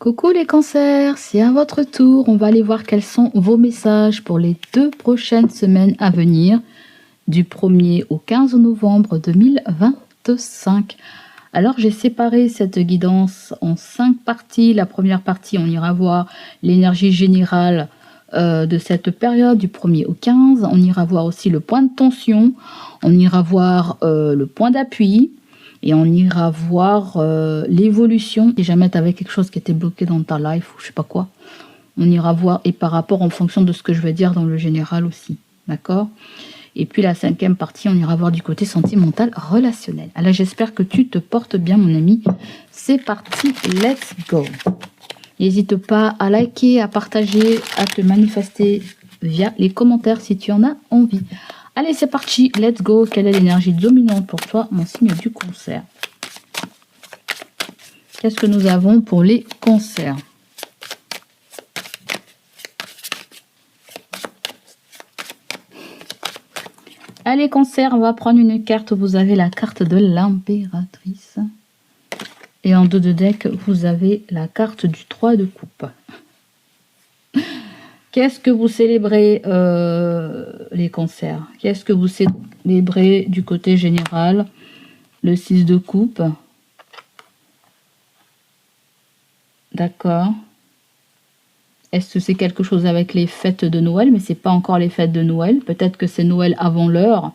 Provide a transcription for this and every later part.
Coucou les cancers, c'est à votre tour. On va aller voir quels sont vos messages pour les 2 prochaines semaines à venir, du 1er au 15 novembre 2025. Alors j'ai séparé cette guidance en 5 parties. La première partie, on ira voir l'énergie générale de cette période du 1er au 15. On ira voir aussi le point de tension, on ira voir le point d'appui. Et on ira voir l'évolution. Si jamais tu avais quelque chose qui était bloqué dans ta life ou je sais pas quoi, on ira voir et par rapport en fonction de ce que je vais dire dans le général aussi. D'accord? Et puis la 5e partie, on ira voir du côté sentimental relationnel. Alors j'espère que tu te portes bien mon ami. C'est parti, let's go. N'hésite pas à liker, à partager, à te manifester via les commentaires si tu en as envie. Allez, c'est parti, let's go. Quelle est l'énergie dominante pour toi, mon signe du cancer? Qu'est-ce que nous avons pour les cancers? Allez, cancer, on va prendre une carte. Vous avez la carte de l'impératrice. Et en dos de deck, vous avez la carte du 3 de coupe. Qu'est-ce que vous célébrez, les cancers? Qu'est-ce que vous célébrez du côté général? Le 6 de coupe. D'accord. Est-ce que c'est quelque chose avec les fêtes de Noël? Mais c'est pas encore les fêtes de Noël. Peut-être que c'est Noël avant l'heure.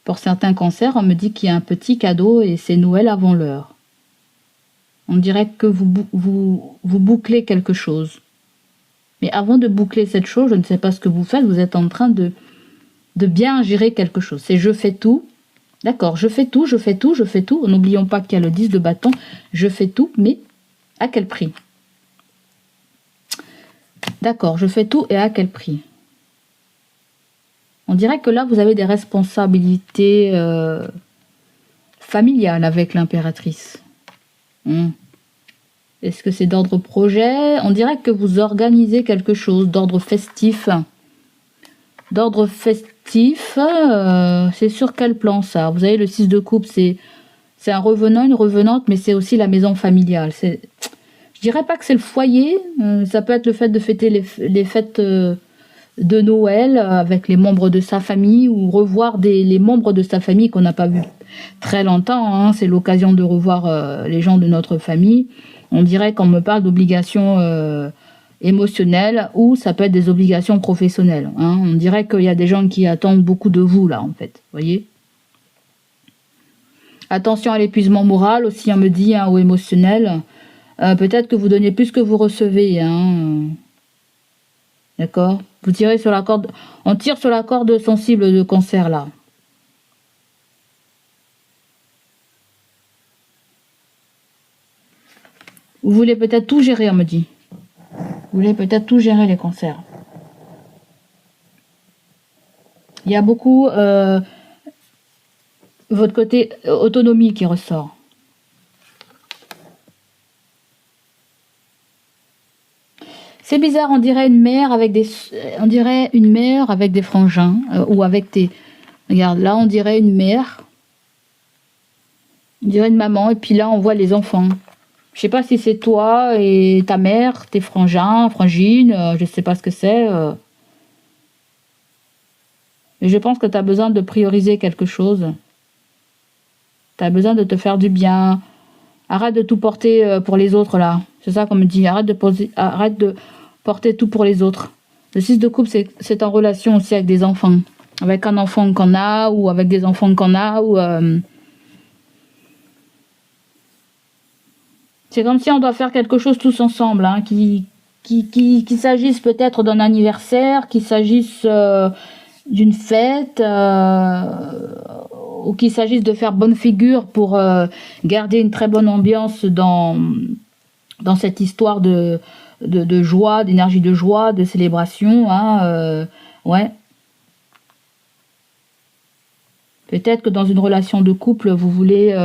Pour certains cancers, on me dit qu'il y a un petit cadeau et c'est Noël avant l'heure. On dirait que vous bouclez quelque chose. Mais avant de boucler cette chose, je ne sais pas ce que vous faites, vous êtes en train de bien gérer quelque chose. C'est je fais tout. D'accord, je fais tout, je fais tout, je fais tout. N'oublions pas qu'il y a le 10 de bâton. Je fais tout, mais à quel prix? D'accord, je fais tout et à quel prix? On dirait que là, vous avez des responsabilités familiales avec l'impératrice. Est-ce que c'est d'ordre projet? On dirait que vous organisez quelque chose d'ordre festif. D'ordre festif, c'est sur quel plan ça? Vous avez le 6 de coupe, c'est un revenant, une revenante, mais c'est aussi la maison familiale. Je dirais pas que c'est le foyer, ça peut être le fait de fêter les fêtes de Noël avec les membres de sa famille ou revoir les membres de sa famille qu'on n'a pas vu très longtemps. Hein. C'est l'occasion de revoir les gens de notre famille. On dirait qu'on me parle d'obligations émotionnelles ou ça peut être des obligations professionnelles. Hein. On dirait qu'il y a des gens qui attendent beaucoup de vous là en fait. Voyez. Attention à l'épuisement moral aussi, on me dit, hein, ou émotionnel. Peut-être que vous donnez plus que vous recevez. Hein. D'accord. Vous tirez sur la corde. On tire sur la corde sensible de cancer là. Vous voulez peut-être tout gérer, on me dit. Vous voulez peut-être tout gérer, les cancers. Il y a beaucoup votre côté autonomie qui ressort. C'est bizarre, on dirait une mère avec des frangins ou avec des. Regarde, là on dirait une mère. On dirait une maman et puis là on voit les enfants. Je sais pas si c'est toi et ta mère, tes frangins, frangines, je sais pas ce que c'est. Mais je pense que tu as besoin de prioriser quelque chose. Tu as besoin de te faire du bien. Arrête de tout porter pour les autres là. C'est ça qu'on me dit. Arrête de porter tout pour les autres. Le 6 de coupe, c'est en relation aussi avec des enfants. Avec un enfant qu'on a ou avec des enfants qu'on a ou... C'est comme si on doit faire quelque chose tous ensemble, hein, qu'il s'agisse peut-être d'un anniversaire, qu'il s'agisse d'une fête, ou qu'il s'agisse de faire bonne figure pour garder une très bonne ambiance dans cette histoire de joie, d'énergie de joie, de célébration. Hein, ouais. Peut-être que dans une relation de couple, vous voulez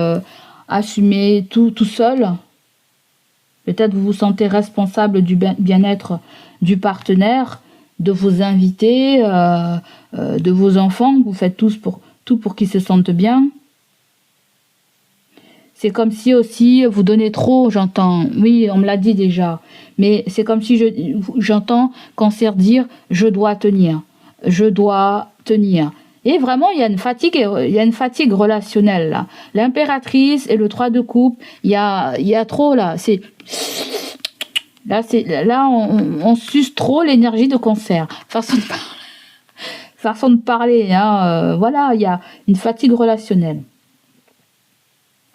assumer tout seul. Peut-être vous vous sentez responsable du bien-être du partenaire, de vos invités, de vos enfants. Vous faites tout pour qu'ils se sentent bien. C'est comme si aussi vous donnez trop, j'entends. Oui, on me l'a dit déjà. Mais c'est comme si j'entends Cancer dire je dois tenir. Je dois tenir. Et vraiment, il y a une fatigue relationnelle là. L'impératrice et le 3 de coupe, il y a trop là. Là, on suce trop l'énergie de Cancer. Façon de parler, hein. Voilà, il y a une fatigue relationnelle.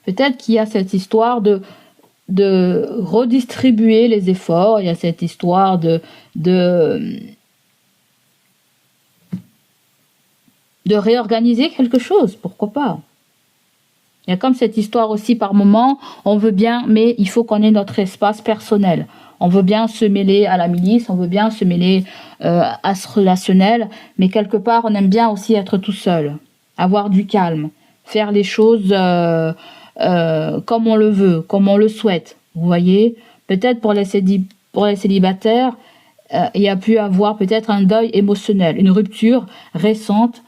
Peut-être qu'il y a cette histoire de redistribuer les efforts, il y a cette histoire de réorganiser quelque chose, pourquoi pas. Il y a comme cette histoire aussi par moment, on veut bien, mais il faut qu'on ait notre espace personnel. On veut bien se mêler à la milice, on veut bien se mêler à ce relationnel, mais quelque part, on aime bien aussi être tout seul, avoir du calme, faire les choses comme on le veut, comme on le souhaite. Vous voyez, peut-être pour les célibataires, il y a pu avoir peut-être un deuil émotionnel, une rupture récente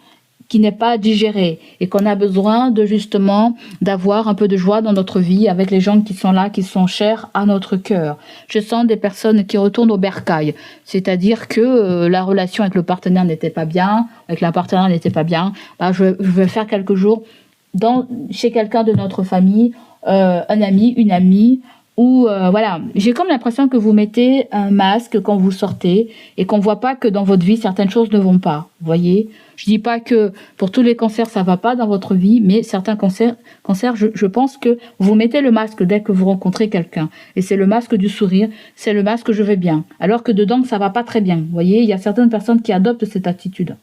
qui n'est pas digérée et qu'on a besoin de justement d'avoir un peu de joie dans notre vie avec les gens qui sont là, qui sont chers à notre cœur. Je sens des personnes qui retournent au bercail, c'est-à-dire que la relation avec le partenaire n'était pas bien, avec la partenaire n'était pas bien. Je vais faire quelques jours chez quelqu'un de notre famille, un ami, une amie, où voilà, j'ai comme l'impression que vous mettez un masque quand vous sortez et qu'on voit pas que dans votre vie certaines choses ne vont pas. Vous voyez, je dis pas que pour tous les cancers ça va pas dans votre vie, mais certains cancers, je pense que vous mettez le masque dès que vous rencontrez quelqu'un et c'est le masque du sourire, c'est le masque je vais bien, alors que dedans ça va pas très bien. Vous voyez, il y a certaines personnes qui adoptent cette attitude.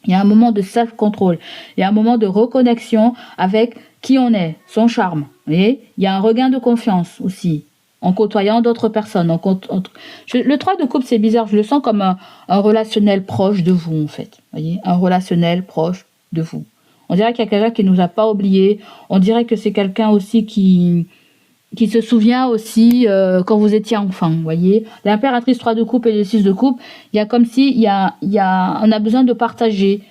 Il y a un moment de self-control, il y a un moment de reconnexion avec qui on est, son charme. Vous voyez, il y a un regain de confiance aussi, en côtoyant d'autres personnes. Le 3 de coupe, c'est bizarre, je le sens comme un relationnel proche de vous, en fait. Vous voyez, un relationnel proche de vous. On dirait qu'il y a quelqu'un qui ne nous a pas oubliés. On dirait que c'est quelqu'un aussi qui se souvient aussi quand vous étiez enfant, vous voyez. L'impératrice 3 de coupe et le 6 de coupe, il y a comme si on a besoin de partager.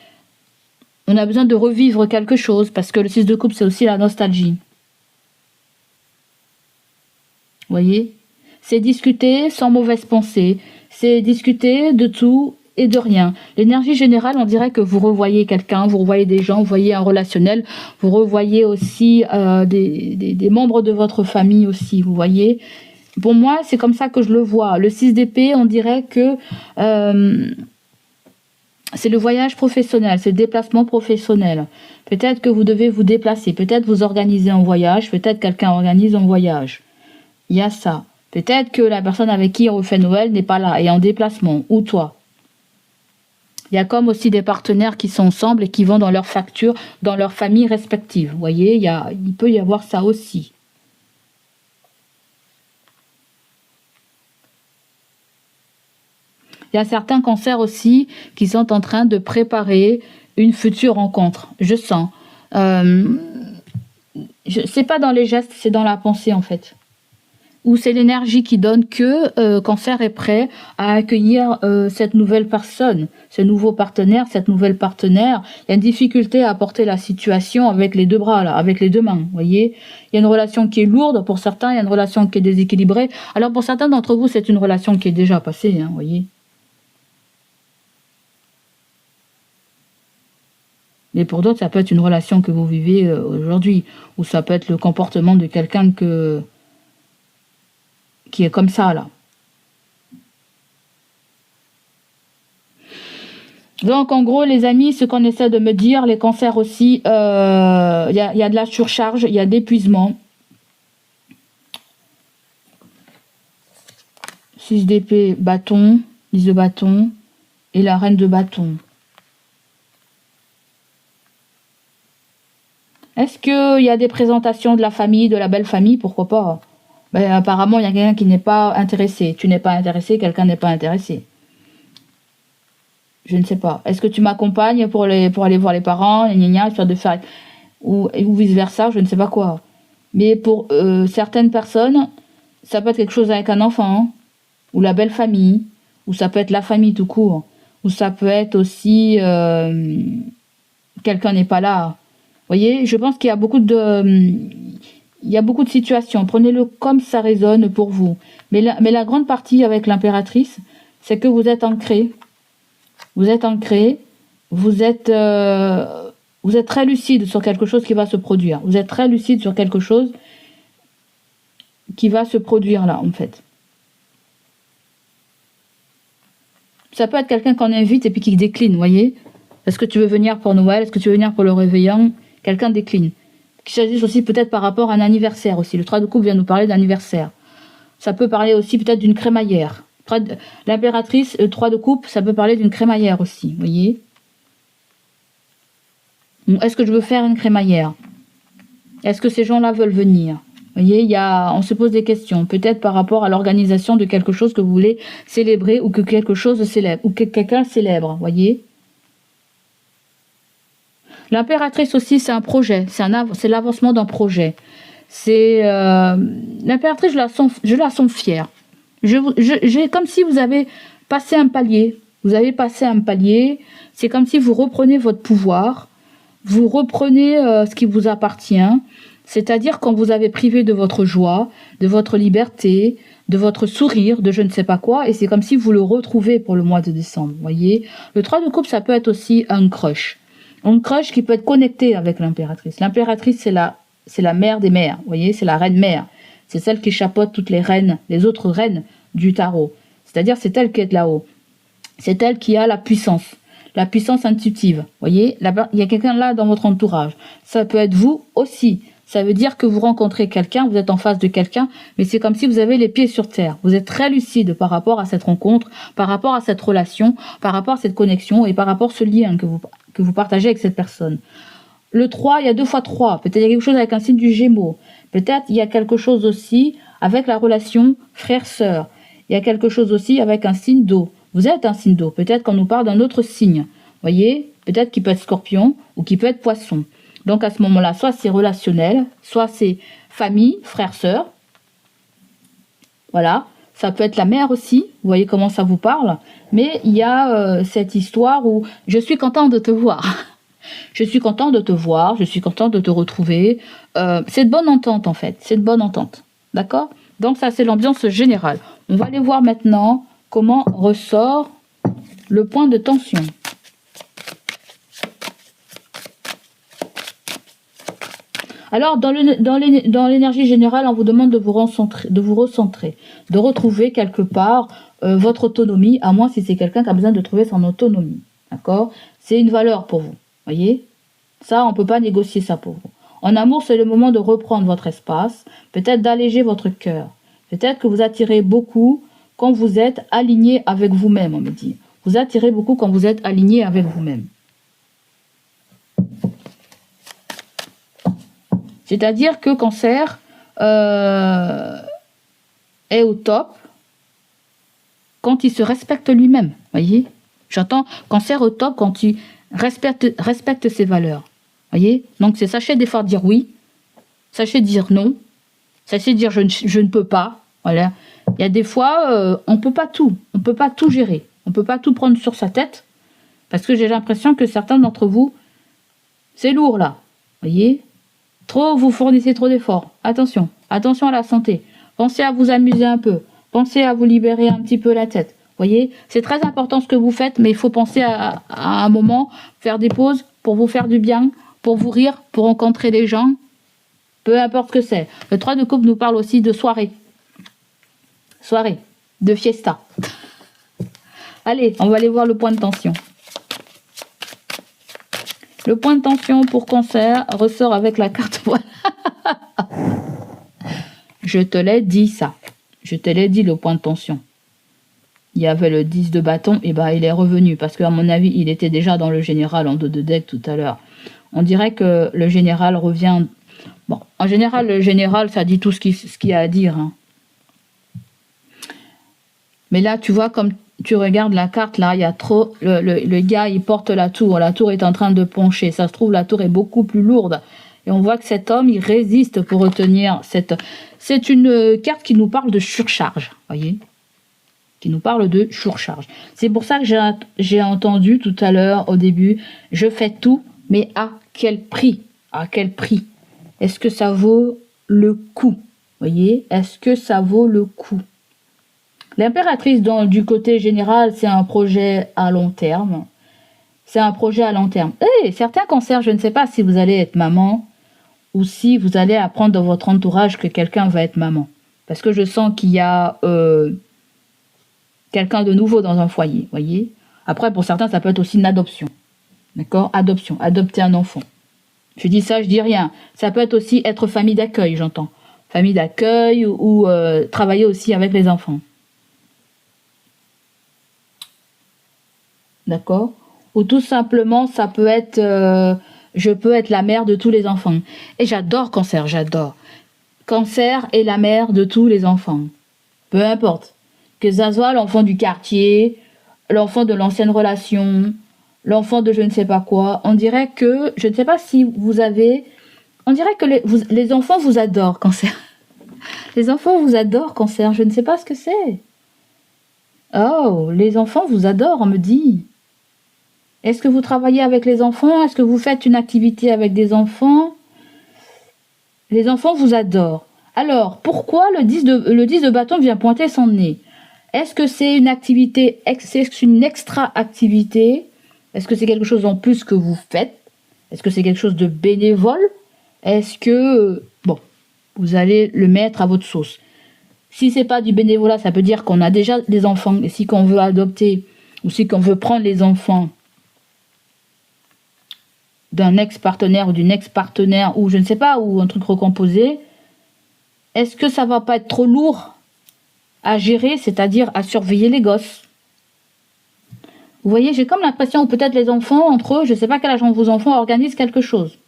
On a besoin de revivre quelque chose parce que le 6 de coupe, c'est aussi la nostalgie. Vous voyez? C'est discuter sans mauvaise pensée. C'est discuter de tout et de rien. L'énergie générale, on dirait que vous revoyez quelqu'un, vous revoyez des gens, vous voyez un relationnel, vous revoyez aussi des membres de votre famille aussi, vous voyez. Pour moi, c'est comme ça que je le vois. Le 6 d'épée, on dirait que c'est le voyage professionnel, c'est le déplacement professionnel. Peut-être que vous devez vous déplacer, peut-être vous organisez un voyage, peut-être quelqu'un organise un voyage. Il y a ça. Peut-être que la personne avec qui on fait Noël n'est pas là, est en déplacement, ou toi. Il y a comme aussi des partenaires qui sont ensemble et qui vont dans leurs factures, dans leurs familles respectives. Vous voyez, il peut y avoir ça aussi. Il y a certains cancers aussi qui sont en train de préparer une future rencontre. Je sens. C'est pas dans les gestes, c'est dans la pensée en fait. Ou c'est l'énergie qui donne que Cancer est prêt à accueillir cette nouvelle personne, ce nouveau partenaire, cette nouvelle partenaire. Il y a une difficulté à apporter la situation avec les deux bras, là, avec les deux mains, vous voyez. Il y a une relation qui est lourde pour certains, il y a une relation qui est déséquilibrée. Alors pour certains d'entre vous, c'est une relation qui est déjà passée, hein, vous voyez. Mais pour d'autres, ça peut être une relation que vous vivez aujourd'hui, ou ça peut être le comportement de quelqu'un qui est comme ça, là. Donc, en gros, les amis, ce qu'on essaie de me dire, les cancers aussi, y a de la surcharge, il y a d'épuisement. 6 d'épée, bâton, 10 de bâton, et la reine de bâton. Est-ce qu'il y a des présentations de la famille, de la belle famille? Pourquoi pas? Ben, apparemment, il y a quelqu'un qui n'est pas intéressé. Tu n'es pas intéressé, quelqu'un n'est pas intéressé. Je ne sais pas. Est-ce que tu m'accompagnes pour aller voir les parents, histoire de faire... ou vice-versa, je ne sais pas quoi. Mais pour certaines personnes, ça peut être quelque chose avec un enfant, ou la belle famille, ou ça peut être la famille tout court, ou ça peut être aussi... quelqu'un n'est pas là. Vous voyez, je pense qu'il y a beaucoup de... il y a beaucoup de situations. Prenez-le comme ça résonne pour vous. Mais la grande partie avec l'impératrice, c'est que vous êtes ancré. Vous êtes ancré. Vous êtes très lucide sur quelque chose qui va se produire. Vous êtes très lucide sur quelque chose qui va se produire là, en fait. Ça peut être quelqu'un qu'on invite et puis qui décline, vous voyez. Est-ce que tu veux venir pour Noël? Est-ce que tu veux venir pour le réveillon? Quelqu'un décline. Qu'il s'agisse aussi peut-être par rapport à un anniversaire aussi. Le 3 de coupe vient nous parler d'anniversaire. Ça peut parler aussi peut-être d'une crémaillère. L'impératrice, le 3 de coupe, ça peut parler d'une crémaillère aussi, vous voyez. Est-ce que je veux faire une crémaillère? Est-ce que ces gens-là veulent venir? Vous voyez, on se pose des questions. Peut-être par rapport à l'organisation de quelque chose que vous voulez célébrer ou que quelque chose célèbre, ou que quelqu'un célèbre, vous voyez. L'impératrice aussi, c'est un projet. C'est l'avancement d'un projet. C'est l'impératrice, je la sens fière. J'ai comme si vous avez passé un palier. Vous avez passé un palier. C'est comme si vous reprenez votre pouvoir. Vous reprenez ce qui vous appartient. C'est-à-dire quand vous avez privé de votre joie, de votre liberté, de votre sourire, de je ne sais pas quoi, et c'est comme si vous le retrouvez pour le mois de décembre, vous voyez. Le 3 de coupe, ça peut être aussi un crush. Un crush qui peut être connecté avec l'impératrice. L'impératrice, c'est la mère des mères, vous voyez, c'est la reine mère. C'est celle qui chapeaute toutes les reines, les autres reines du tarot. C'est-à-dire, c'est elle qui est là-haut. C'est elle qui a la puissance intuitive, vous voyez. Il y a quelqu'un là dans votre entourage. Ça peut être vous aussi. Ça veut dire que vous rencontrez quelqu'un, vous êtes en face de quelqu'un, mais c'est comme si vous avez les pieds sur terre. Vous êtes très lucide par rapport à cette rencontre, par rapport à cette relation, par rapport à cette connexion et par rapport à ce lien que vous partagez avec cette personne. Le 3, il y a 2 fois 3. Peut-être il y a quelque chose avec un signe du Gémeaux. Peut-être il y a quelque chose aussi avec la relation frère-sœur. Il y a quelque chose aussi avec un signe d'eau. Vous êtes un signe d'eau. Peut-être qu'on nous parle d'un autre signe. Voyez, peut-être qu'il peut être scorpion ou qu'il peut être poisson. Donc à ce moment-là, soit c'est relationnel, soit c'est famille, frère, sœur. Voilà, ça peut être la mère aussi, vous voyez comment ça vous parle. Mais il y a cette histoire où je suis content de te voir. Je suis content de te voir, je suis content de te retrouver. C'est de bonne entente en fait, c'est de bonne entente. D'accord? Donc ça c'est l'ambiance générale. On va aller voir maintenant comment ressort le point de tension. Alors, dans l'énergie générale, on vous demande de vous recentrer, de retrouver quelque part votre autonomie, à moins si c'est quelqu'un qui a besoin de trouver son autonomie. D'accord? C'est une valeur pour vous. Voyez? Ça, on ne peut pas négocier ça pour vous. En amour, c'est le moment de reprendre votre espace, peut-être d'alléger votre cœur. Peut-être que vous attirez beaucoup quand vous êtes aligné avec vous-même, on me dit. Vous attirez beaucoup quand vous êtes aligné avec vous-même. C'est-à-dire que Cancer est au top quand il se respecte lui-même. Voyez? J'entends Cancer au top quand il respecte ses valeurs. Voyez? Donc c'est sachez des fois dire oui, sachez dire non, sachez dire je ne peux pas. Voilà. Il y a des fois, on ne peut pas tout. On ne peut pas tout gérer. On ne peut pas tout prendre sur sa tête. Parce que j'ai l'impression que certains d'entre vous, c'est lourd là. Voyez? Vous fournissez trop d'efforts. Attention, attention à la santé. Pensez à vous amuser un peu. Pensez à vous libérer un petit peu la tête. Voyez, c'est très important ce que vous faites, mais il faut penser à un moment, faire des pauses pour vous faire du bien, pour vous rire, pour rencontrer les gens, peu importe ce que c'est. Le 3 de coupe nous parle aussi de soirée. Soirée, de fiesta. Allez, on va aller voir le point de tension. Le point de tension pour Cancer ressort avec la carte. Voilà. Je te l'ai dit ça. Je te l'ai dit le point de tension. Il y avait le 10 de bâton, et ben il est revenu. Parce qu'à mon avis, il était déjà dans le général en 2 de deck tout à l'heure. On dirait que le général revient. Bon, en général, le général, ça dit tout ce qu'il y a à dire. Hein. Mais là, tu vois, comme tu regardes la carte, là, il y a trop... Le gars, il porte la tour. La tour est en train de pencher. Ça se trouve, la tour est beaucoup plus lourde. Et on voit que cet homme, il résiste pour retenir cette... C'est une carte qui nous parle de surcharge, voyez, qui nous parle de surcharge. C'est pour ça que j'ai entendu tout à l'heure, au début, je fais tout, mais à quel prix? À quel prix? Est-ce que ça vaut le coup? Voyez, est-ce que ça vaut le coup? L'impératrice, du côté général, c'est un projet à long terme. C'est un projet à long terme. Et certains cancers, je ne sais pas si vous allez être maman ou si vous allez apprendre dans votre entourage que quelqu'un va être maman. Parce que je sens qu'il y a quelqu'un de nouveau dans un foyer, voyez. Après, pour certains, ça peut être aussi une adoption. D'accord? Adoption, adopter un enfant. Je dis ça, je dis rien. Ça peut être aussi être famille d'accueil, j'entends. Famille d'accueil ou travailler aussi avec les enfants. D'accord? Ou tout simplement, ça peut être, je peux être la mère de tous les enfants. Et j'adore Cancer, j'adore. Cancer est la mère de tous les enfants. Peu importe. Que ça soit l'enfant du quartier, l'enfant de l'ancienne relation, l'enfant de je ne sais pas quoi. On dirait que, je ne sais pas si vous avez, on dirait que les enfants vous adorent, Cancer. Les enfants vous adorent, Cancer. Je ne sais pas ce que c'est. Oh, les enfants vous adorent, on me dit. Est-ce que vous travaillez avec les enfants? Est-ce que vous faites une activité avec des enfants? Les enfants vous adorent. Alors, pourquoi le 10 de bâton vient pointer son nez? Est-ce que c'est une activité, c'est une extra-activité? Est-ce que c'est quelque chose en plus que vous faites? Est-ce que c'est quelque chose de bénévole? Est-ce que, bon, vous allez le mettre à votre sauce? Si c'est pas du bénévolat, ça peut dire qu'on a déjà des enfants. Et si on veut adopter, ou si on veut prendre les enfants d'un ex-partenaire ou d'une ex-partenaire, ou je ne sais pas, ou un truc recomposé, est-ce que ça va pas être trop lourd à gérer, c'est-à-dire à surveiller les gosses? Vous voyez, j'ai comme l'impression, ou peut-être les enfants, entre eux, je ne sais pas quel âge ont vos enfants, organisent quelque chose.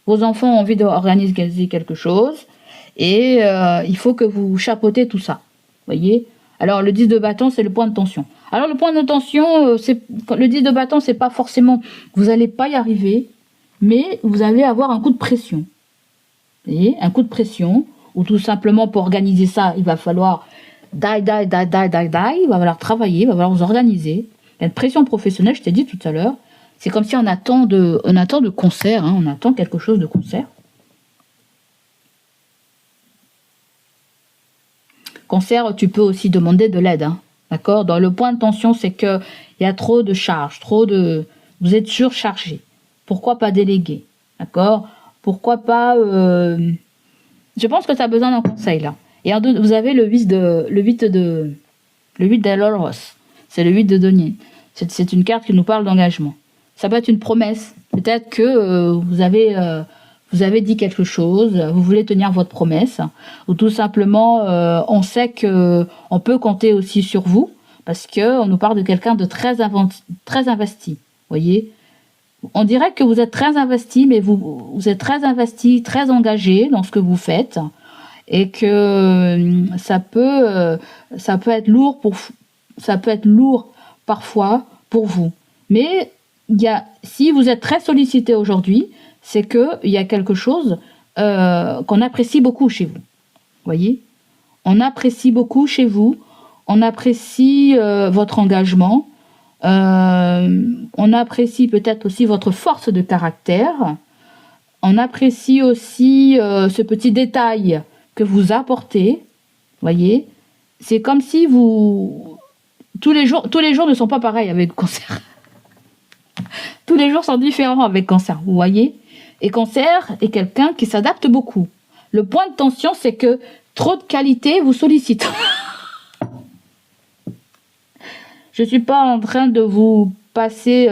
Vos enfants ont envie d'organiser quelque chose, et il faut que vous chapeautez tout ça. Vous voyez? Alors, le 10 de bâton, c'est le point de tension. Alors, le point de tension, le 10 de bâton, c'est pas forcément, vous n'allez pas y arriver, mais vous allez avoir un coup de pression. Vous voyez, un coup de pression, ou tout simplement pour organiser ça, il va falloir il va falloir travailler, il va falloir vous organiser. Il y a une pression professionnelle, je t'ai dit tout à l'heure. C'est comme si on attend de concert, hein, on attend quelque chose de concert. Concert, tu peux aussi demander de l'aide, hein, d'accord? Dans le point de tension, c'est qu'il y a trop de charges, vous êtes surchargé. Pourquoi pas déléguer, d'accord? Pourquoi pas... Je pense que tu as besoin d'un conseil, là. Et vous avez le 8 de l'Olros. C'est le 8 de denier. C'est une carte qui nous parle d'engagement. Ça peut être une promesse. Peut-être que vous avez dit quelque chose, vous voulez tenir votre promesse, ou tout simplement, on sait que on peut compter aussi sur vous, parce que on nous parle de quelqu'un de très investi. Voyez, on dirait que vous êtes très investi, mais vous êtes très investi, très engagé dans ce que vous faites, et que ça peut être lourd parfois pour vous. Mais si vous êtes très sollicité aujourd'hui, c'est qu'il y a quelque chose qu'on apprécie beaucoup chez vous. Voyez, on apprécie beaucoup chez vous, on apprécie votre engagement, on apprécie peut-être aussi votre force de caractère, on apprécie aussi ce petit détail que vous apportez. Voyez, c'est comme si tous les jours ne sont pas pareils avec Cancer. Tous les jours sont différents avec Cancer, vous voyez. Et Cancer est quelqu'un qui s'adapte beaucoup. Le point de tension, c'est que trop de qualité vous sollicite. Je ne suis pas en train de vous brosser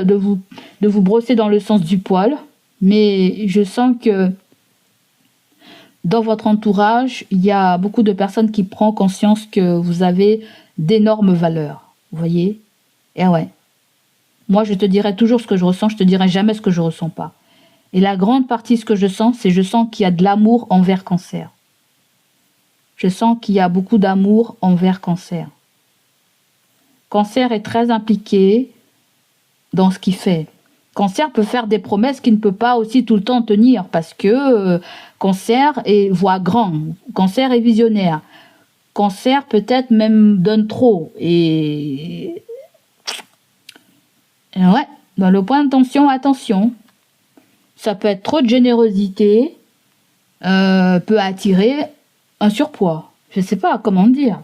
dans le sens du poil, mais je sens que dans votre entourage, il y a beaucoup de personnes qui prennent conscience que vous avez d'énormes valeurs. Vous voyez? Et ouais. Moi, je te dirai toujours ce que je ressens, je te dirai jamais ce que je ressens pas. Et la grande partie, ce que je sens, c'est je sens qu'il y a de l'amour envers Cancer. Je sens qu'il y a beaucoup d'amour envers Cancer. Cancer est très impliqué dans ce qu'il fait. Cancer peut faire des promesses qu'il ne peut pas aussi tout le temps tenir parce que Cancer voit grand. Cancer est visionnaire. Cancer peut-être même donne trop. Et ouais, dans le point de tension, attention. Ça peut être trop de générosité peut attirer un surpoids. Je ne sais pas comment dire.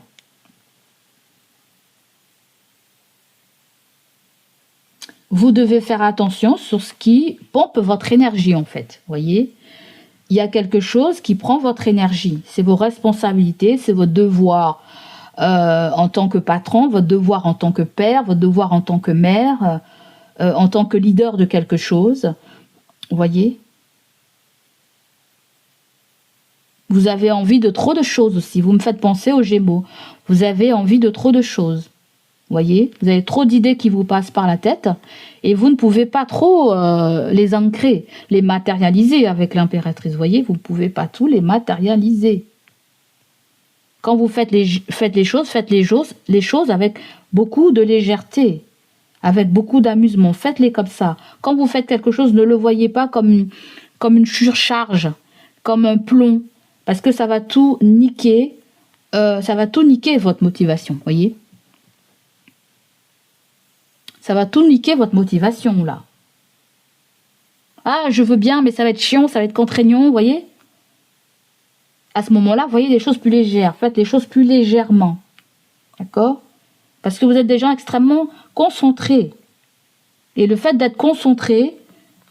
Vous devez faire attention sur ce qui pompe votre énergie, en fait. Voyez, il y a quelque chose qui prend votre énergie. C'est vos responsabilités, c'est votre devoir en tant que patron, votre devoir en tant que père, votre devoir en tant que mère, en tant que leader de quelque chose. Voyez, vous avez envie de trop de choses aussi. Vous me faites penser aux Gémeaux. Vous avez envie de trop de choses. Voyez, vous avez trop d'idées qui vous passent par la tête et vous ne pouvez pas trop les ancrer, les matérialiser avec l'impératrice. Voyez, vous ne pouvez pas tout les matérialiser. Quand vous faites les choses avec beaucoup de légèreté, avec beaucoup d'amusement. Faites-les comme ça. Quand vous faites quelque chose, ne le voyez pas comme une surcharge, comme un plomb, parce que ça va tout niquer, votre motivation, voyez. Ça va tout niquer votre motivation, là. Ah, je veux bien, mais ça va être chiant, ça va être contraignant, vous voyez. À ce moment-là, voyez les choses plus légères. Faites les choses plus légèrement. D'accord? Parce que vous êtes des gens extrêmement concentrés. Et le fait d'être concentré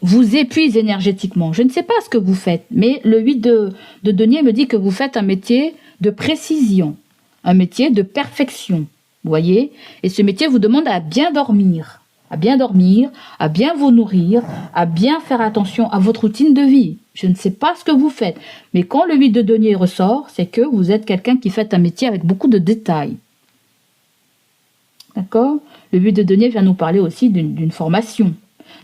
vous épuise énergétiquement. Je ne sais pas ce que vous faites, mais le 8 de denier me dit que vous faites un métier de précision, un métier de perfection. Vous voyez? Et ce métier vous demande à bien dormir, à bien vous nourrir, à bien faire attention à votre routine de vie. Je ne sais pas ce que vous faites, mais quand le 8 de denier ressort, c'est que vous êtes quelqu'un qui fait un métier avec beaucoup de détails. D'accord? Le 8 de denier vient nous parler aussi d'une formation,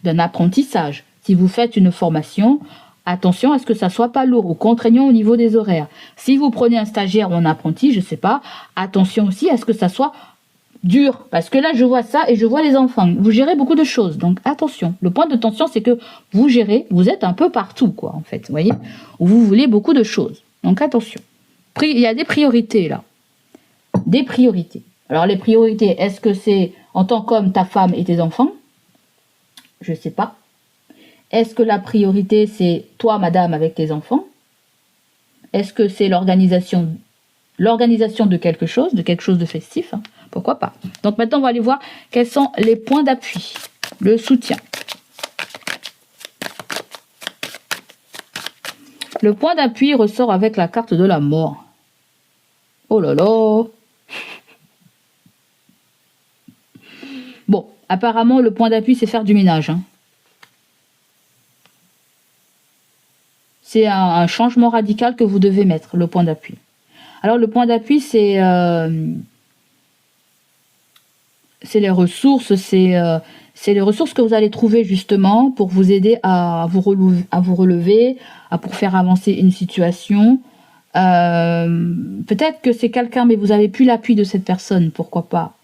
d'un apprentissage. Si vous faites une formation, attention à ce que ça soit pas lourd ou contraignant au niveau des horaires. Si vous prenez un stagiaire ou un apprenti, je ne sais pas, attention aussi à ce que ça soit dur, parce que là je vois ça et je vois les enfants. Vous gérez beaucoup de choses, donc attention. Le point de tension, c'est que vous êtes un peu partout, quoi, en fait, vous voyez. Vous voulez beaucoup de choses, donc attention. Il y a des priorités là, des priorités. Alors les priorités, est-ce que c'est en tant qu'homme ta femme et tes enfants? Je ne sais pas. Est-ce que la priorité c'est toi, madame, avec tes enfants? Est-ce que c'est l'organisation de quelque chose de festif, hein? Pourquoi pas. Donc maintenant, on va aller voir quels sont les points d'appui, le soutien. Le point d'appui ressort avec la carte de la mort. Oh là là. Bon, apparemment, le point d'appui, c'est faire du ménage, hein. C'est un changement radical que vous devez mettre, le point d'appui. Alors, le point d'appui, c'est les ressources, c'est les ressources que vous allez trouver justement pour vous aider à vous relever, pour faire avancer une situation. Peut-être que c'est quelqu'un, mais vous n'avez plus l'appui de cette personne, pourquoi pas.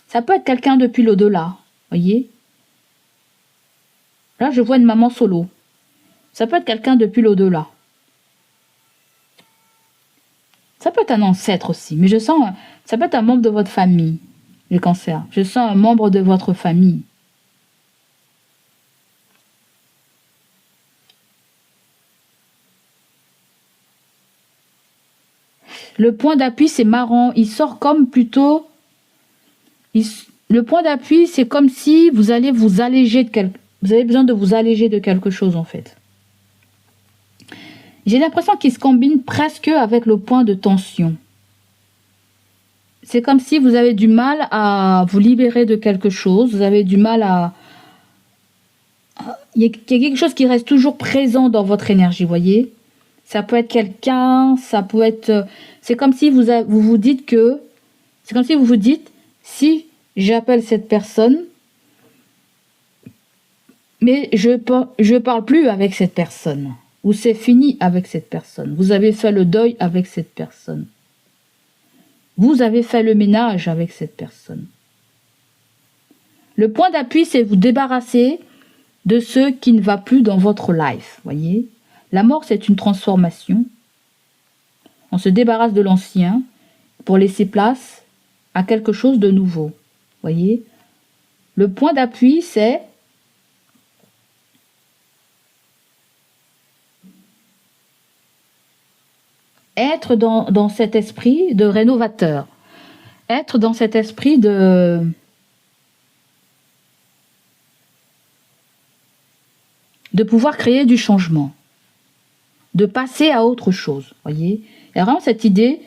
Ça peut être quelqu'un depuis l'au-delà, voyez. Là, je vois une maman solo. Ça peut être quelqu'un depuis l'au-delà. Ça peut être un ancêtre aussi, mais je sens, ça peut être un membre de votre famille. Le cancer. Je sens un membre de votre famille. Le point d'appui, c'est marrant. Il sort comme plutôt... Le point d'appui, c'est comme si vous allez vous alléger de quelque... Vous avez besoin de vous alléger de quelque chose, en fait. J'ai l'impression qu'il se combine presque avec le point de tension. C'est comme si vous avez du mal à vous libérer de quelque chose. Vous avez du mal à... Il y a quelque chose qui reste toujours présent dans votre énergie, voyez. Ça peut être quelqu'un, ça peut être... C'est comme si vous vous dites que... C'est comme si vous vous dites, si j'appelle cette personne, mais je parle plus avec cette personne. Ou c'est fini avec cette personne. Vous avez fait le deuil avec cette personne. Vous avez fait le ménage avec cette personne. Le point d'appui, c'est vous débarrasser de ce qui ne va plus dans votre life. Voyez, la mort, c'est une transformation. On se débarrasse de l'ancien pour laisser place à quelque chose de nouveau. Voyez, le point d'appui, c'est être dans cet esprit de rénovateur, être dans cet esprit de pouvoir créer du changement, de passer à autre chose, voyez. Il y a vraiment cette idée,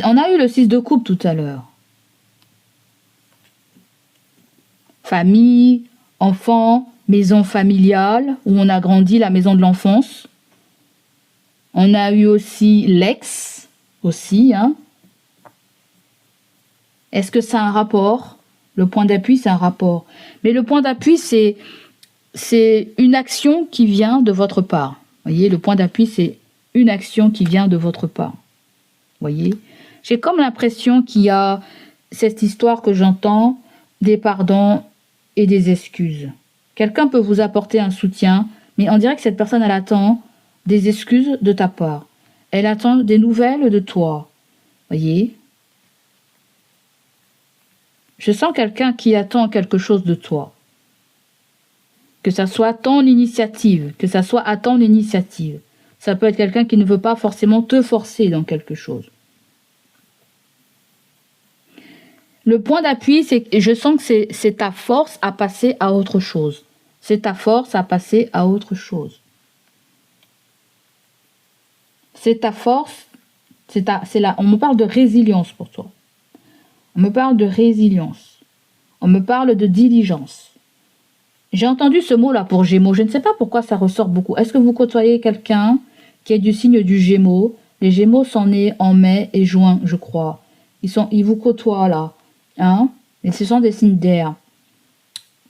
on a eu le 6 de coupe tout à l'heure. Famille, enfants, maison familiale, où on a grandi, la maison de l'enfance. On a eu aussi l'ex, aussi, hein. Est-ce que c'est un rapport? Le point d'appui, c'est un rapport. Mais le point d'appui, c'est une action qui vient de votre part. Voyez, le point d'appui, c'est une action qui vient de votre part. Voyez, j'ai comme l'impression qu'il y a cette histoire que j'entends, des pardons et des excuses. Quelqu'un peut vous apporter un soutien, mais on dirait que cette personne, elle attend des excuses de ta part. Elle attend des nouvelles de toi. Voyez, je sens quelqu'un qui attend quelque chose de toi. Que ça soit ton initiative, que ça soit à ton initiative. Ça peut être quelqu'un qui ne veut pas forcément te forcer dans quelque chose. Le point d'appui, je sens que c'est ta force à passer à autre chose. C'est ta force à passer à autre chose. C'est ta force, on me parle de résilience pour toi. On me parle de résilience. On me parle de diligence. J'ai entendu ce mot-là pour Gémeaux. Je ne sais pas pourquoi ça ressort beaucoup. Est-ce que vous côtoyez quelqu'un qui est du signe du Gémeaux? Les Gémeaux sont nés en mai et juin, je crois. Ils vous côtoient là. Hein? Et ce sont des signes d'air.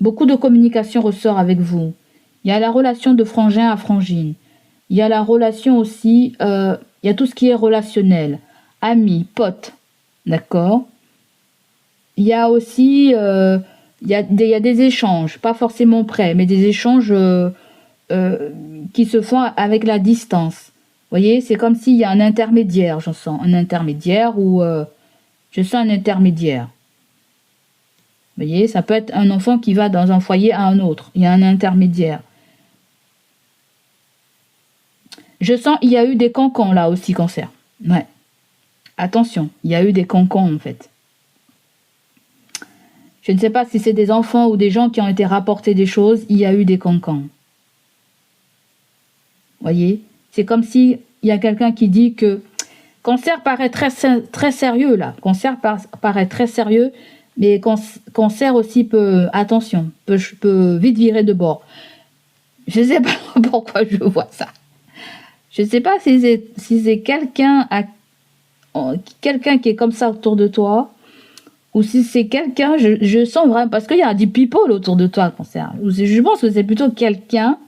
Beaucoup de communication ressort avec vous. Il y a la relation de frangin à frangine. Il y a la relation aussi, il y a tout ce qui est relationnel. Amis, potes. D'accord? Il y a aussi... il y a des échanges, pas forcément prêts, mais des échanges qui se font avec la distance. Vous voyez, c'est comme s'il y a un intermédiaire, j'en sens. Un intermédiaire ou je sens un intermédiaire. Vous voyez, ça peut être un enfant qui va dans un foyer à un autre. Il y a un intermédiaire. Je sens il y a eu des cancans là aussi, cancer. Ouais. Attention, il y a eu des cancans en fait. Je ne sais pas si c'est des enfants ou des gens qui ont été rapportés des choses, il y a eu des cancans. Voyez, c'est comme si il y a quelqu'un qui dit que cancer paraît très sérieux là. Cancer paraît très sérieux, mais cancer aussi peut, attention, peut vite virer de bord. Je ne sais pas pourquoi je vois ça. Je ne sais pas si c'est quelqu'un qui est comme ça autour de toi. Ou si c'est quelqu'un, je sens vraiment, parce qu'il y a du people autour de toi, cancer. Je pense que c'est plutôt quelqu'un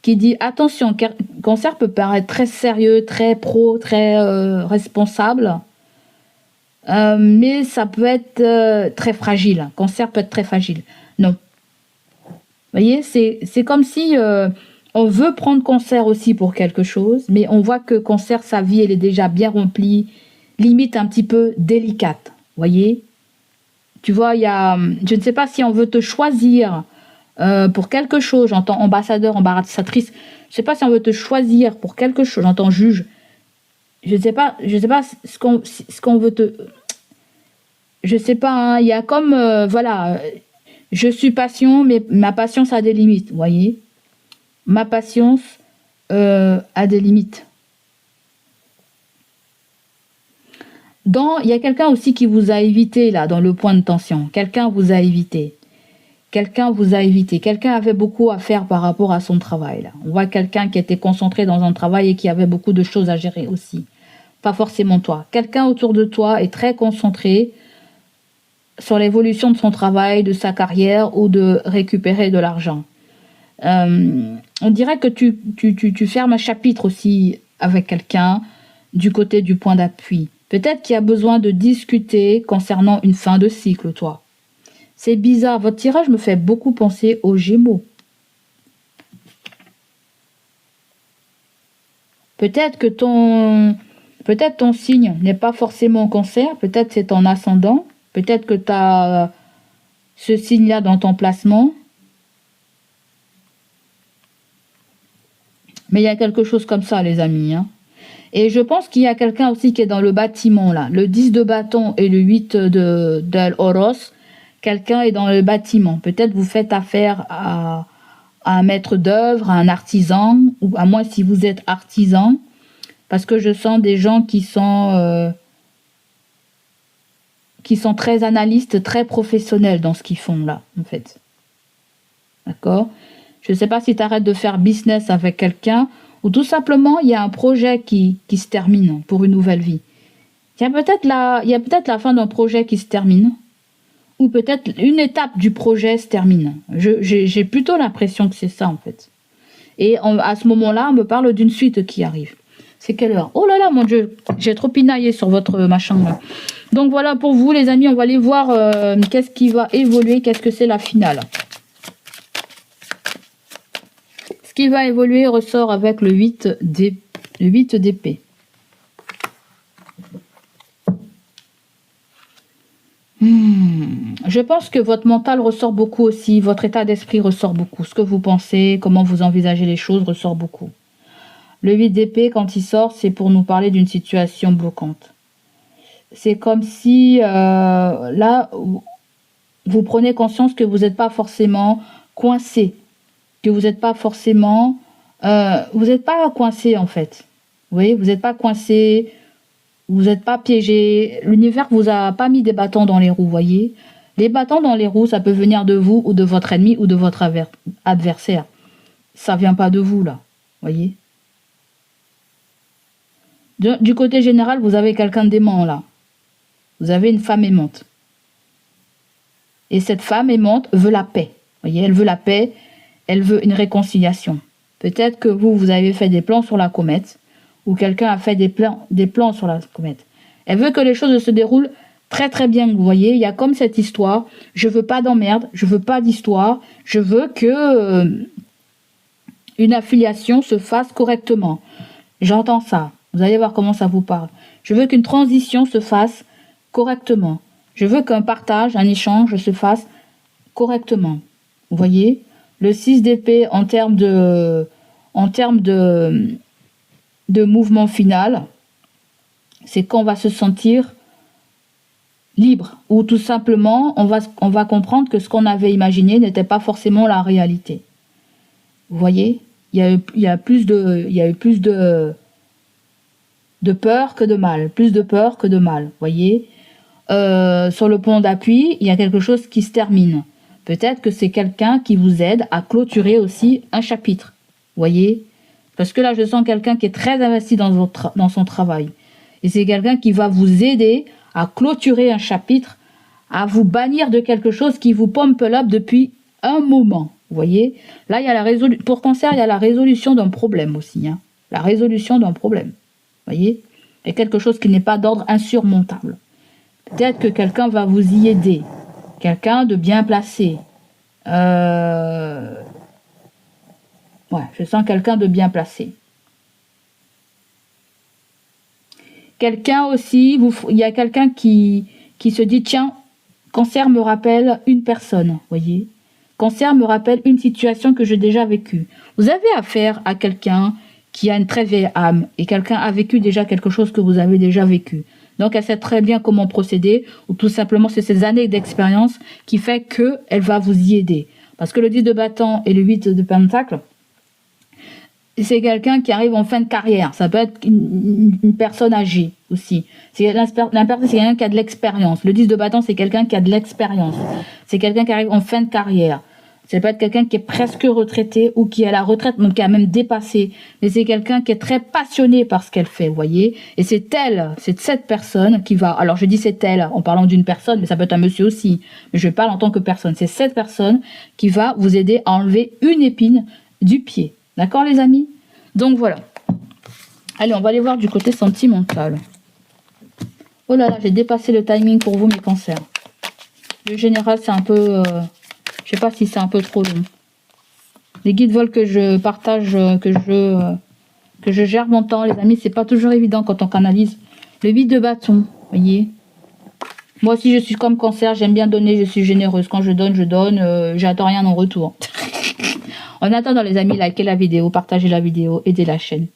qui dit, attention, cancer peut paraître très sérieux, très pro, très responsable, mais ça peut être très fragile. Cancer peut être très fragile. Non. Vous voyez, c'est comme si on veut prendre cancer aussi pour quelque chose, mais on voit que cancer, sa vie, elle est déjà bien remplie, limite un petit peu délicate. Voyez, tu vois, il y a, je ne sais pas si on veut te choisir pour quelque chose, j'entends ambassadeur, ambassadrice, je ne sais pas si on veut te choisir pour quelque chose, j'entends juge, je ne sais pas ce qu'on veut te, je sais pas, hein, il y a comme, voilà, je suis patient, mais ma patience a des limites, vous voyez, ma patience a des limites. Il y a quelqu'un aussi qui vous a évité là dans le point de tension. Quelqu'un vous a évité. Quelqu'un avait beaucoup à faire par rapport à son travail là. On voit quelqu'un qui était concentré dans un travail et qui avait beaucoup de choses à gérer aussi. Pas forcément toi. Quelqu'un autour de toi est très concentré sur l'évolution de son travail, de sa carrière ou de récupérer de l'argent. On dirait que tu fermes un chapitre aussi avec quelqu'un du côté du point d'appui. Peut-être qu'il y a besoin de discuter concernant une fin de cycle, toi. C'est bizarre, votre tirage me fait beaucoup penser aux Gémeaux. Peut-être que ton signe n'est pas forcément cancer, peut-être c'est ton ascendant, peut-être que tu as ce signe-là dans ton placement. Mais il y a quelque chose comme ça, les amis, hein. Et je pense qu'il y a quelqu'un aussi qui est dans le bâtiment là. Le 10 de bâton et le 8 de Oros. Quelqu'un est dans le bâtiment. Peut-être vous faites affaire à un maître d'œuvre, à un artisan, ou à moins si vous êtes artisan. Parce que je sens des gens qui sont très analystes, très professionnels dans ce qu'ils font là, en fait. D'accord? Je ne sais pas si tu arrêtes de faire business avec quelqu'un ou tout simplement, il y a un projet qui se termine pour une nouvelle vie. Il y a peut-être la fin d'un projet qui se termine ou peut-être une étape du projet se termine. J'ai plutôt l'impression que c'est ça, en fait. Et à ce moment-là, on me parle d'une suite qui arrive. C'est quelle heure? Oh là là, mon Dieu, j'ai trop pinaillé sur votre machin là. Donc voilà pour vous, les amis, on va aller voir qu'est-ce qui va évoluer, qu'est-ce que c'est la finale. Ce qui va évoluer ressort avec le 8 d'épée. Je pense que votre mental ressort beaucoup aussi, votre état d'esprit ressort beaucoup. Ce que vous pensez, comment vous envisagez les choses ressort beaucoup. Le 8 d'épée, quand il sort, c'est pour nous parler d'une situation bloquante. C'est comme si, là, vous prenez conscience que vous n'êtes pas forcément coincé, que vous n'êtes pas forcément... vous n'êtes pas coincé, en fait. Vous voyez, vous n'êtes pas coincé, vous n'êtes pas piégé. L'univers vous a pas mis des bâtons dans les roues, vous voyez. Les bâtons dans les roues, ça peut venir de vous, ou de votre ennemi, ou de votre adversaire. Ça vient pas de vous, là, vous voyez. Du côté général, vous avez quelqu'un d'aimant, là. Vous avez une femme aimante. Et cette femme aimante veut la paix. Vous voyez, elle veut la paix, elle veut une réconciliation. Peut-être que vous avez fait des plans sur la comète, ou quelqu'un a fait des plans sur la comète. Elle veut que les choses se déroulent très très bien. Vous voyez, il y a comme cette histoire. Je veux pas d'emmerde, je veux pas d'histoire. Je veux que une affiliation se fasse correctement. J'entends ça. Vous allez voir comment ça vous parle. Je veux qu'une transition se fasse correctement. Je veux qu'un partage, un échange se fasse correctement. Vous voyez, le 6 d'épée en termes de mouvement final, c'est qu'on va se sentir libre, ou tout simplement on va comprendre que ce qu'on avait imaginé n'était pas forcément la réalité. Vous voyez, il y a eu plus de peur que de mal, plus de peur que de mal, vous voyez. Sur le point d'appui, il y a quelque chose qui se termine. Peut-être que c'est quelqu'un qui vous aide à clôturer aussi un chapitre, vous voyez. Parce que là, je sens quelqu'un qui est très investi dans son travail. Et c'est quelqu'un qui va vous aider à clôturer un chapitre, à vous bannir de quelque chose qui vous pompe up depuis un moment, vous voyez. Là, il y a pour Cancer, il y a la résolution d'un problème aussi, hein. La résolution d'un problème. Vous voyez, c'est quelque chose qui n'est pas d'ordre insurmontable. Peut-être que quelqu'un va vous y aider. Quelqu'un de bien placé. Ouais, je sens quelqu'un de bien placé. Quelqu'un aussi, il y a quelqu'un qui se dit, tiens, Cancer me rappelle une personne, voyez. Cancer me rappelle une situation que j'ai déjà vécue. Vous avez affaire à quelqu'un qui a une très vieille âme et quelqu'un a vécu déjà quelque chose que vous avez déjà vécu. Donc elle sait très bien comment procéder, ou tout simplement c'est ces années d'expérience qui fait qu'elle va vous y aider. Parce que le 10 de bâton et le 8 de pentacle, c'est quelqu'un qui arrive en fin de carrière. Ça peut être une personne âgée aussi. C'est quelqu'un qui a de l'expérience. Le 10 de bâton, c'est quelqu'un qui a de l'expérience. C'est quelqu'un qui arrive en fin de carrière. Ça peut être quelqu'un qui est presque retraité ou qui est à la retraite, donc qui a même dépassé. Mais c'est quelqu'un qui est très passionné par ce qu'elle fait, vous voyez. Et c'est cette personne qui va... Alors je dis c'est elle en parlant d'une personne, mais ça peut être un monsieur aussi. Mais je parle en tant que personne. C'est cette personne qui va vous aider à enlever une épine du pied. D'accord les amis? Donc voilà. Allez, on va aller voir du côté sentimental. Oh là là, j'ai dépassé le timing pour vous mes cancers. Le général, c'est un peu... je sais pas si c'est un peu trop long. Les guides veulent que je partage, que je gère mon temps, les amis. C'est pas toujours évident quand on canalise. Le 8 de bâton, voyez. Moi aussi, je suis comme Cancer. J'aime bien donner, je suis généreuse. Quand je donne, j'attends rien en retour. En attendant, les amis, likez la vidéo, partagez la vidéo, aidez la chaîne.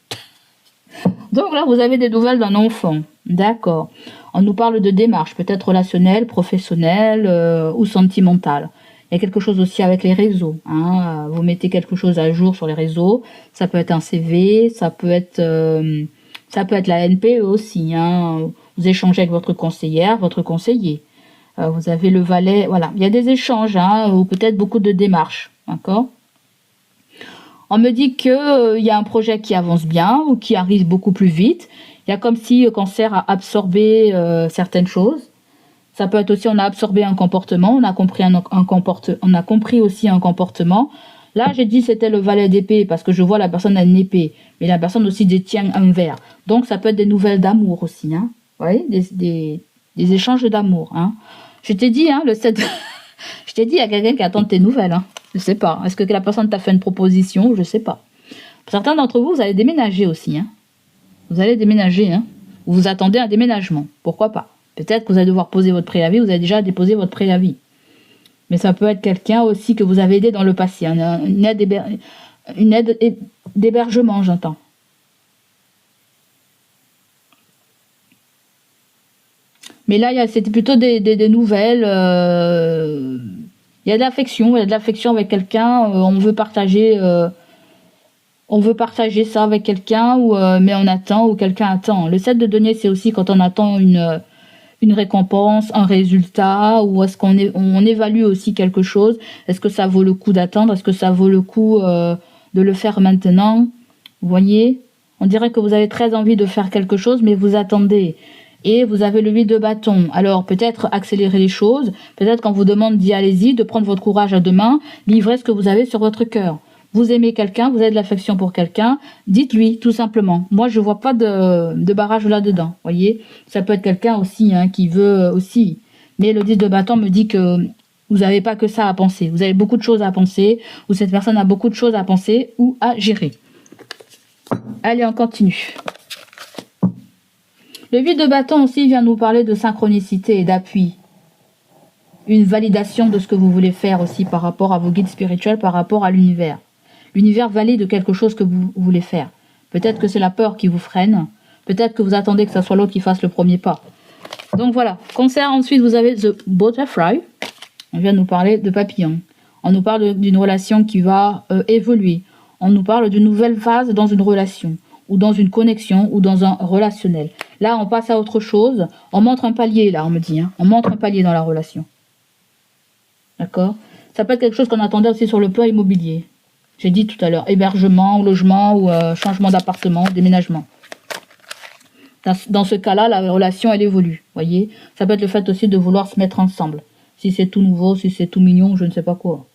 Donc là, vous avez des nouvelles d'un enfant. D'accord. On nous parle de démarche, peut-être relationnelle, professionnelle ou sentimentale. Il y a quelque chose aussi avec les réseaux. Hein. Vous mettez quelque chose à jour sur les réseaux. Ça peut être un CV, ça peut être la NPE aussi. Hein. Vous échangez avec votre conseillère, votre conseiller. Vous avez le valet. Voilà, il y a des échanges hein, ou peut-être beaucoup de démarches. D'accord. On me dit qu'il y a un projet qui avance bien ou qui arrive beaucoup plus vite. Il y a comme si le cancer a absorbé certaines choses. Ça peut être aussi on a absorbé un comportement, on a compris aussi un comportement. Là, j'ai dit c'était le valet d'épée parce que je vois la personne a une épée, mais la personne aussi détient un verre. Donc ça peut être des nouvelles d'amour aussi, hein. Vous voyez, des échanges d'amour, hein. Je t'ai dit, hein, je t'ai dit, il y a quelqu'un qui attend tes nouvelles, hein. Je sais pas. Est-ce que la personne t'a fait une proposition? Je sais pas. Certains d'entre vous, vous allez déménager aussi, hein. Vous allez déménager, hein. Vous attendez un déménagement. Pourquoi pas? Peut-être que vous allez devoir poser votre préavis. Vous avez déjà déposé votre préavis. Mais ça peut être quelqu'un aussi que vous avez aidé dans le passé. Hein. Une aide d'hébergement, j'entends. Mais là, c'était plutôt des nouvelles. Il y a de l'affection. Il y a de l'affection avec quelqu'un. On veut partager ça avec quelqu'un, mais on attend ou quelqu'un attend. Le 7 de denier, c'est aussi quand on attend une récompense, un résultat, ou est-ce on évalue aussi quelque chose. Est-ce que ça vaut le coup d'attendre? Est-ce que ça vaut le coup de le faire maintenant? Vous voyez? On dirait que vous avez très envie de faire quelque chose, mais vous attendez. Et vous avez le 8 de bâton. Alors peut-être accélérer les choses. Peut-être qu'on vous demande d'y allez-y, de prendre votre courage à deux mains, livrez ce que vous avez sur votre cœur. Vous aimez quelqu'un, vous avez de l'affection pour quelqu'un, dites-lui tout simplement. Moi, je vois pas de barrage là-dedans, voyez. Ça peut être quelqu'un aussi hein, qui veut aussi. Mais le 10 de bâton me dit que vous n'avez pas que ça à penser. Vous avez beaucoup de choses à penser, ou cette personne a beaucoup de choses à penser ou à gérer. Allez, on continue. Le 8 de bâton aussi vient nous parler de synchronicité et d'appui. Une validation de ce que vous voulez faire aussi par rapport à vos guides spirituels, par rapport à l'univers. L'univers valide quelque chose que vous voulez faire. Peut-être que c'est la peur qui vous freine. Peut-être que vous attendez que ce soit l'autre qui fasse le premier pas. Donc voilà. Cancer, ensuite, vous avez The Butterfly. On vient nous parler de papillon. On nous parle d'une relation qui va évoluer. On nous parle d'une nouvelle phase dans une relation, ou dans une connexion, ou dans un relationnel. Là, on passe à autre chose. On montre un palier, là, on me dit. Hein. On montre un palier dans la relation. D'accord? Ça peut être quelque chose qu'on attendait aussi sur le plan immobilier. J'ai dit tout à l'heure, hébergement, logement, ou changement d'appartement, déménagement. Dans ce cas-là, la relation, elle évolue. Voyez? Ça peut être le fait aussi de vouloir se mettre ensemble. Si c'est tout nouveau, si c'est tout mignon, je ne sais pas quoi.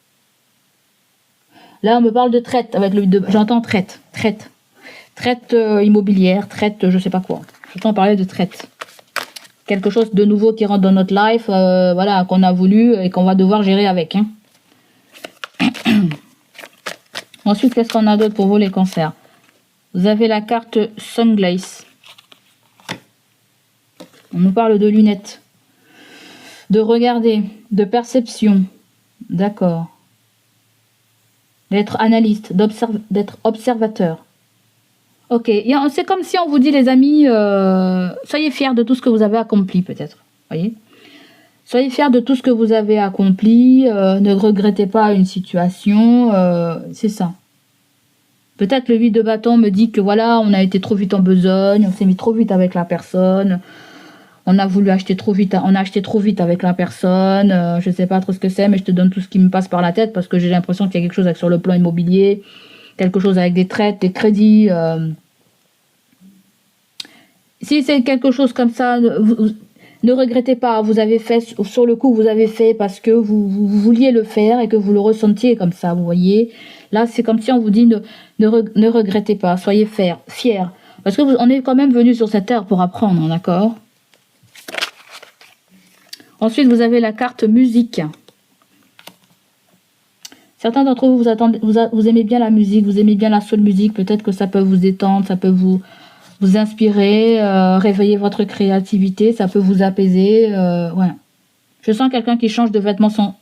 Là, on me parle de traite. J'entends traite. Traite immobilière, traite je ne sais pas quoi. J'entends parler de traite. Quelque chose de nouveau qui rentre dans notre life, voilà, qu'on a voulu et qu'on va devoir gérer avec. Hein. Ensuite, qu'est-ce qu'on a d'autre pour vous, les cancers? Vous avez la carte Sunglaze. On nous parle de lunettes. De regarder, de perception. D'accord. D'être analyste, d'être observateur. Ok, c'est comme si on vous dit, les amis, soyez fiers de tout ce que vous avez accompli, peut-être. Voyez? Soyez fiers de tout ce que vous avez accompli, ne regrettez pas une situation, c'est ça. Peut-être le 8 de bâton me dit que voilà, on a été trop vite en besogne, on s'est mis trop vite avec la personne, on a acheté trop vite avec la personne, je ne sais pas trop ce que c'est, mais je te donne tout ce qui me passe par la tête parce que j'ai l'impression qu'il y a quelque chose sur le plan immobilier, quelque chose avec des traites, des crédits. Si c'est quelque chose comme ça, ne regrettez pas, vous avez fait, sur le coup, vous avez fait parce que vous vouliez le faire et que vous le ressentiez comme ça, vous voyez. Là, c'est comme si on vous dit ne regrettez pas, soyez fiers. Parce que on est quand même venu sur cette terre pour apprendre, d'accord? Ensuite, vous avez la carte musique. Certains d'entre vous, vous aimez bien la musique, vous aimez bien la soul musique, peut-être que ça peut vous détendre, ça peut vous inspirer, réveiller votre créativité, ça peut vous apaiser. Ouais. Je sens quelqu'un qui change de vêtements,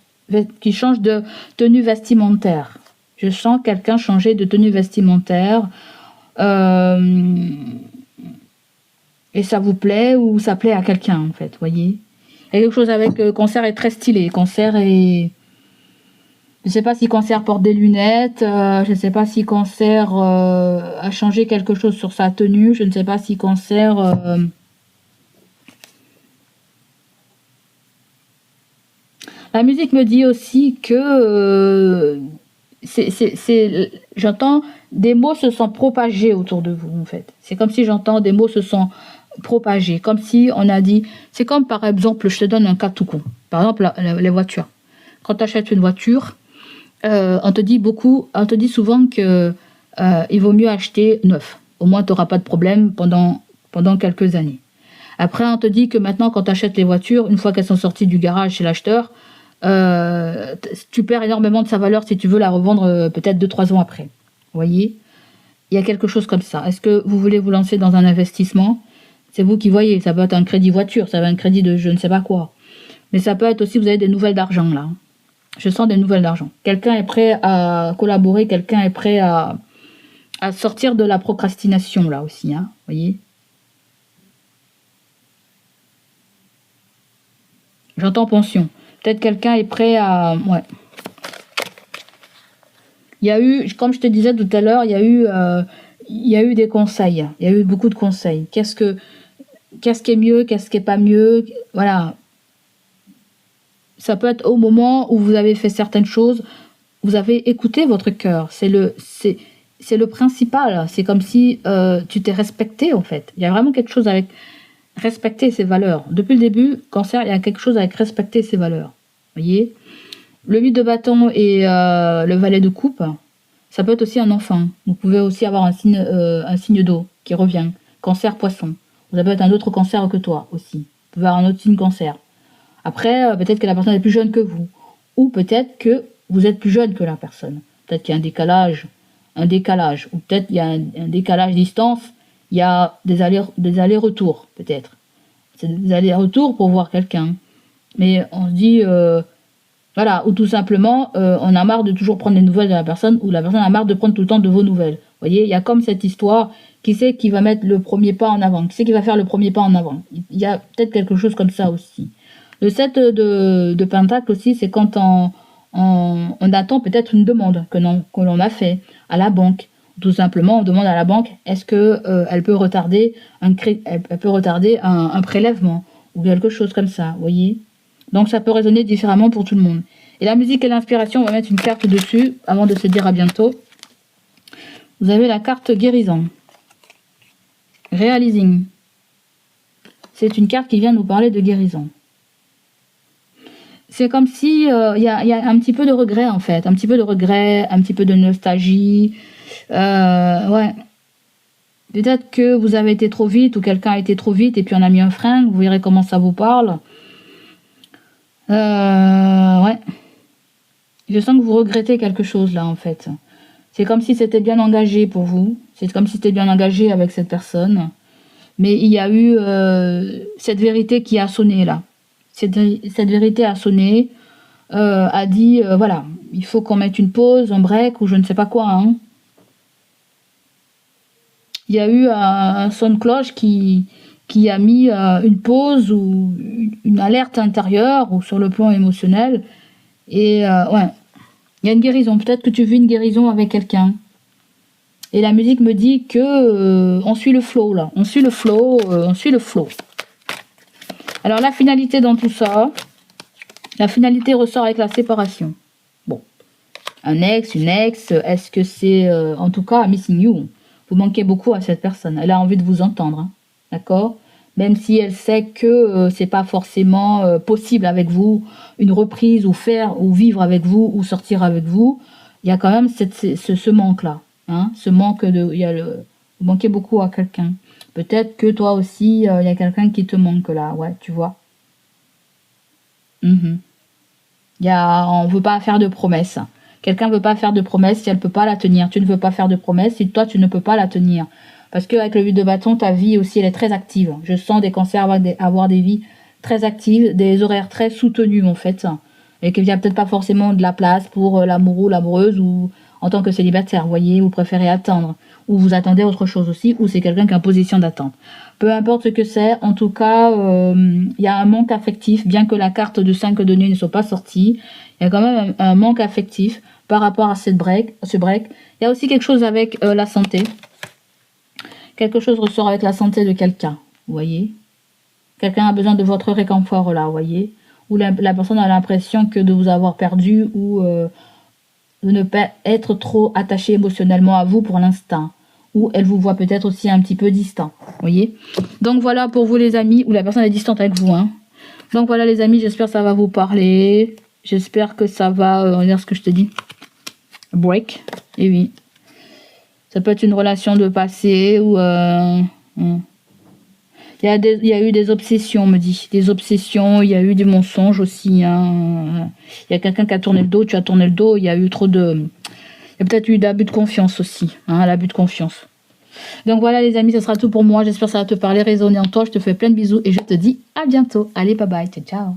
qui change de tenue vestimentaire. Je sens quelqu'un changer de tenue vestimentaire. et ça vous plaît ou ça plaît à quelqu'un en fait, voyez. Il y a quelque chose avec Cancer est très stylé. Cancer est... Je ne sais pas si Cancer porte des lunettes, je ne sais pas si Cancer a changé quelque chose sur sa tenue, je ne sais pas si Cancer... La musique me dit aussi que j'entends des mots se sont propagés autour de vous en fait. C'est comme si j'entends des mots se sont propagés, comme si on a dit, c'est comme par exemple, je te donne un cas tout con, par exemple les voitures. Quand tu achètes une voiture, on te dit souvent que il vaut mieux acheter neuf. Au moins tu n'auras pas de problème pendant quelques années. Après on te dit que maintenant quand tu achètes les voitures, une fois qu'elles sont sorties du garage chez l'acheteur, tu perds énormément de sa valeur si tu veux la revendre peut-être 2-3 ans après. Vous voyez, il y a quelque chose comme ça. Est-ce que vous voulez vous lancer dans un investissement? C'est vous qui voyez, ça peut être un crédit voiture, ça peut être un crédit de je ne sais pas quoi. Mais ça peut être aussi, vous avez des nouvelles d'argent là. Je sens des nouvelles d'argent. Quelqu'un est prêt à collaborer, quelqu'un est prêt à sortir de la procrastination là aussi, hein, vous voyez. J'entends pension. Peut-être quelqu'un est prêt à... Ouais. Il y a eu, comme je te disais tout à l'heure, il y a eu des conseils. Il y a eu beaucoup de conseils. Qu'est-ce qui est mieux, qu'est-ce qui est pas mieux. Voilà. Ça peut être au moment où vous avez fait certaines choses, vous avez écouté votre cœur. C'est le principal. C'est comme si tu t'es respecté en fait. Il y a vraiment quelque chose avec respecter ses valeurs. Depuis le début, Cancer, il y a quelque chose avec respecter ses valeurs. Vous voyez, le 8 de bâton et le valet de coupe, ça peut être aussi un enfant. Vous pouvez aussi avoir un signe d'eau qui revient. Cancer, poisson. Vous avez peut-être un autre Cancer que toi aussi. Vous pouvez avoir un autre signe Cancer. Après, peut-être que la personne est plus jeune que vous. Ou peut-être que vous êtes plus jeune que la personne. Peut-être qu'il y a un décalage. Ou peut-être qu'il y a un décalage distance. Il y a des allers-retours, peut-être. C'est des allers-retours pour voir quelqu'un. Mais on se dit, voilà, ou tout simplement, on a marre de toujours prendre des nouvelles de la personne, ou la personne a marre de prendre tout le temps de vos nouvelles. Vous voyez, il y a comme cette histoire, qui c'est qui va mettre le premier pas en avant, qui c'est qui va faire le premier pas en avant. Il y a peut-être quelque chose comme ça aussi. Le 7 de Pentacle aussi, c'est quand on attend peut-être une demande que l'on a fait à la banque. Tout simplement, on demande à la banque, est-ce que elle peut retarder un prélèvement ou quelque chose comme ça, vous voyez. Donc ça peut résonner différemment pour tout le monde. Et la musique et l'inspiration, on va mettre une carte dessus avant de se dire à bientôt. Vous avez la carte guérison. Realizing. C'est une carte qui vient nous parler de guérison. C'est comme si il y a un petit peu de regret en fait, un petit peu de regret, un petit peu de nostalgie. Ouais. Peut-être que vous avez été trop vite ou quelqu'un a été trop vite et puis on a mis un frein. Vous verrez comment ça vous parle. Ouais. Je sens que vous regrettez quelque chose là en fait. C'est comme si c'était bien engagé pour vous. C'est comme si c'était bien engagé avec cette personne. Mais il y a eu cette vérité qui a sonné là. Cette vérité a sonné, a dit, voilà, il faut qu'on mette une pause, un break, ou je ne sais pas quoi. Hein. Il y a eu un son de cloche qui a mis une pause ou une alerte intérieure ou sur le plan émotionnel. Et ouais, il y a une guérison. Peut-être que tu vis une guérison avec quelqu'un. Et la musique me dit que on suit le flow là. On suit le flow, on suit le flow. Alors la finalité dans tout ça, la finalité ressort avec la séparation. Bon, un ex, une ex, est-ce que c'est en tout cas missing you? Vous manquez beaucoup à cette personne. Elle a envie de vous entendre, hein, d'accord? Même si elle sait que c'est pas forcément possible avec vous, une reprise ou faire ou vivre avec vous ou sortir avec vous, il y a quand même ce manque-là, hein, ce manque de, vous manquez beaucoup à quelqu'un. Peut-être que toi aussi, il y a quelqu'un qui te manque là, ouais, tu vois. On ne veut pas faire de promesses. Quelqu'un ne veut pas faire de promesses si elle ne peut pas la tenir. Tu ne veux pas faire de promesses si toi, tu ne peux pas la tenir. Parce qu'avec le 8 de bâton, ta vie aussi, elle est très active. Je sens des cancers avoir des vies très actives, des horaires très soutenus en fait. Et qu'il n'y a peut-être pas forcément de la place pour l'amoureux ou l'amoureuse ou en tant que célibataire, vous voyez, vous préférez attendre, ou vous attendez autre chose aussi, ou c'est quelqu'un qui est en position d'attente. Peu importe ce que c'est, en tout cas, il y a un manque affectif, bien que la carte de 5 de nœuds ne soit pas sortie, il y a quand même un manque affectif par rapport à ce break. Il y a aussi quelque chose avec la santé. Quelque chose ressort avec la santé de quelqu'un, vous voyez. Quelqu'un a besoin de votre réconfort là, vous voyez. Ou la personne a l'impression que de vous avoir perdu ou de ne pas être trop attaché émotionnellement à vous pour l'instant. Ou elle vous voit peut-être aussi un petit peu distant, vous voyez. Donc voilà pour vous les amis, ou la personne est distante avec vous. Hein. Donc voilà les amis, j'espère que ça va vous parler. J'espère que ça va, dire ce que je te dis. Break, et oui. Ça peut être une relation de passé ou... Il y a eu des obsessions, on me dit. Des obsessions, il y a eu des mensonges aussi. Hein. Il y a quelqu'un qui a tourné le dos, tu as tourné le dos. Il y a eu trop de... Il y a peut-être eu d'abus de confiance aussi. Hein, l'abus de confiance. Donc voilà les amis, ce sera tout pour moi. J'espère que ça va te parler, résonner en toi. Je te fais plein de bisous et je te dis à bientôt. Allez, bye bye, ciao, ciao.